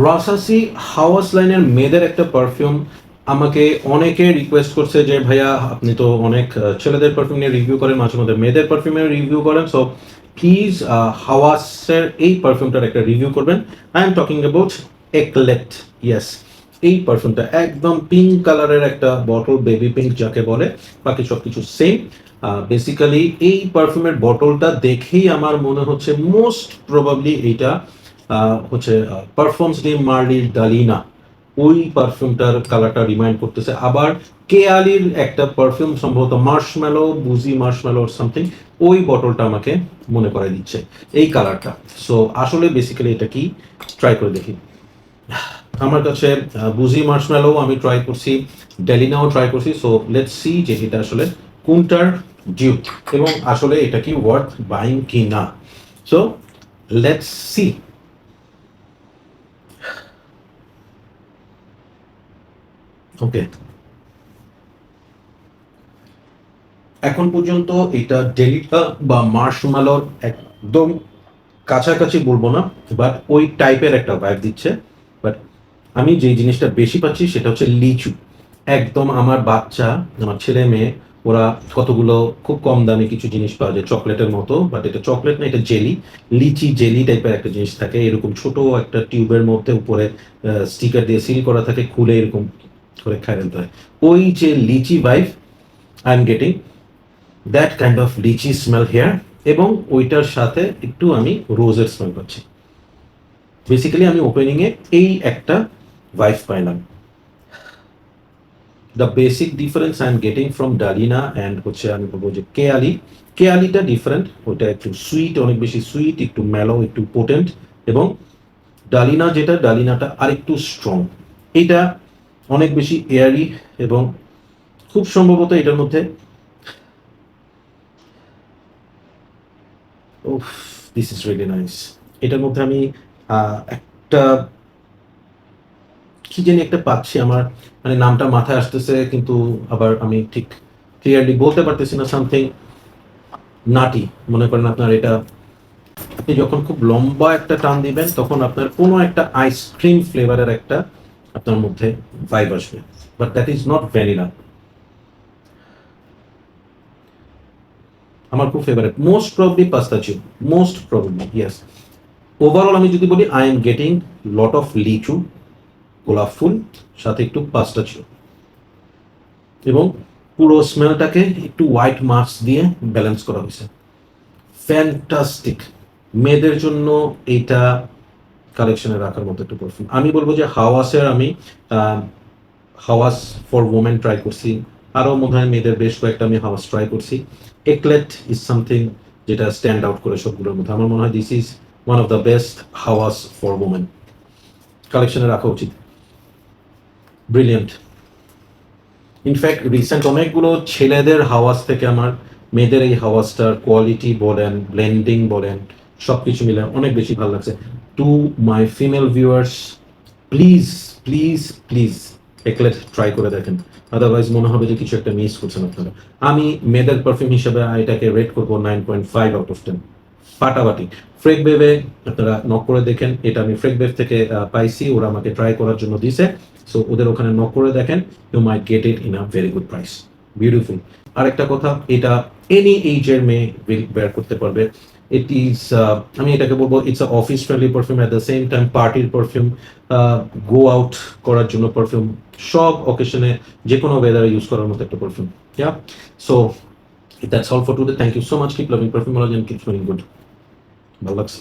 রাসাসি হাওয়াস লাইনের মেয়েদের একটা পারফিউম আমাকে অনেকে রিকোয়েস্ট করছে যে ভাইয়া আপনি তো অনেক ছেলেদের পারফিউম নিয়ে রিভিউ করেন, মাঝে মধ্যে মেয়েদের পারফিউমের রিভিউ করেন, সো প্লিজ হাওয়াসের এই পারফিউমটার একটা রিভিউ করবেন। I am talking about Eclat. Yes, এই পারফিউমটা একদম পিঙ্ক কালারের একটা বটল, বেবি পিঙ্ক যাকে বলে, বাকি সব কিছু সেম। বেসিক্যালি এই পারফিউমের বটলটা দেখেই আমার মনে হচ্ছে মোস্ট প্রবাবলি এইটা হচ্ছে পারফিউমস ডি মার্লির ডালিনা, ওই পারফিউমটার কালারটা রিমাইন্ড করতেছে। আবার কেয়ালির একটা পারফিউম সম্ভবত মার্শমেলো, বুজি মার্শমেলো সামথিং, ওই বটলটা আমাকে মনে করে দিচ্ছে এই কালারটা। সো আসলে বেসিক্যালি এটা কি, ট্রাই করে দেখি। আমার কাছে বুজি মার্শমেলো আমি ট্রাই করছি, ডেলিনাও ট্রাই করছি। সো লেটস সি যে এটা আসলে কোনটার ডিউক এবং আসলে এটা কি ওয়ার্থ বাইং কি না। So let's see. ওকে, এখন পর্যন্ত এটা ডেলিটা বা মার্শমেলোর একদম কাছাকাছি বলবো না, বাট ওই টাইপের একটা ভাইব দিচ্ছে। বাট আমি যেই জিনিসটা বেশি পাচ্ছি সেটা হচ্ছে লিচু। একদম আমার বাচ্চা, আমার ছেলে মেয়ে, ওরা কতগুলো খুব কম দামে কিছু জিনিস পাওয়া যায় চকলেটের মতো, বাট এটা চকলেট না, এটা জেলি, লিচি জেলি টাইপের একটা জিনিস থাকে, এরকম ছোট একটা টিউবের মধ্যে উপরে স্টিকার দিয়ে সিল করা থাকে, খুলে এরকম করে খাই ফেলতে হয়। ওই যে lychee vibe I am getting, that kind of lychee smell here, এবং ওইটার সাথে একটু আমি রোজের স্মেল পাচ্ছি। বেসিক্যালি আমি ওপেনিংয়ে এই একটা ভাইব পাইলাম। The basic difference I am getting from Delina and হচ্ছে আমি বলবো যে কেয়ালি, কেয়ালিটা ডিফারেন্ট, ওইটা একটু সুইট, অনেক বেশি সুইট, একটু ম্যালো, একটু পোটেন্ট, এবং ডালিনা যেটা, ডালিনাটা আরেকটু স্ট্রং। এটা অনেক বেশি এয়ারি এবং খুব সম্ভবত এটার মধ্যে উফ, দিস ইজ রিয়েলি নাইস। এটার মধ্যে আমি একটা কি জানি একটা পাচ্ছি, আমার মানে নামটা মাথায় আসতেছে কিন্তু আবার আমি ঠিক ক্লিয়ারলি বলতে পারতেছি না। সামথিং নাটি, মনে করেন আপনার এটা, আপনি যখন খুব লম্বা একটা টান দিবেন তখন আপনার কোনো একটা আইসক্রিম ফ্লেভারের একটা আপনার মধ্যে ভাইব আসবে, but that is not vanilla. আমার খুব favourite, most probably pistachio, most probably yes. Overall আমি যদি বলি I am getting lot of লিচু, গোলাপ ফুল, সাথে একটু পাস্তাচিও, এবং পুরো স্মেলটাকে একটু হোয়াইট মাস্ক দিয়ে ব্যালেন্স করা হয়েছে। ফ্যান্টাস্টিক, মেয়েদের জন্য এইটা কালেকশনে রাখার মতো একটা পারফিউম। আমি বলবো যে হাওয়াসের আমি হাওয়াস ফর ওমেন ট্রাই করছি, আরও মনে হয় মেয়েদের বেশ কয়েকটা আমি হাওয়াস ট্রাই করছি। একলেট ইজ সামথিং যেটা স্ট্যান্ড আউট করে সবগুলোর মধ্যে। আমার মনে হয় this is one of the best Hawas for women, কালেকশনে রাখা উচিত। ব্রিলিয়েন্ট। ইনফ্যাক্ট রিসেন্ট অনেকগুলো ছেলেদের হাওয়াস থেকে আমার মেয়েদের এই হাওয়াসটার কোয়ালিটি বলেন, ব্লেন্ডিং বলেন, সব কিছু মিলে অনেক বেশি ভালো লাগছে। To my female viewers, please please please Eclat try করে দেখেন, আদারওয়াইজ মনে হবে যে কিছু একটা মিস করছেন আপনারা। আমি মেয়েদের পারফিউম হিসেবে এটাকে রেট করবো 9.5 আউট অফ 10, ফাটাফাটি। ফ্রেক বেবে আপনারা নক করে দেখেন, এটা আমি ফ্রেক বেব থেকে পাইছি, ওরা আমাকে ট্রাই করার জন্য দিছে। সো ওদের ওখানে নক করে দেখেন, you might get it in a very good price, beautiful. আরেকটা কথা, এটা এনি এইজের মেয়ে বের করতে পারবে। ইট ইজ, আমি এটাকে বলবো it's a office friendly perfume, at the same time পার্টির পারফিউম, গো আউট করার জন্য পারফিউম, সব অকেশনে যে কোনো ওয়েদারে ইউজ করার মতো একটা perfume. Yeah, so that's all for today. Thank you so much. Keep loving Perfumology and keep smelling good. ভালো লাগছে।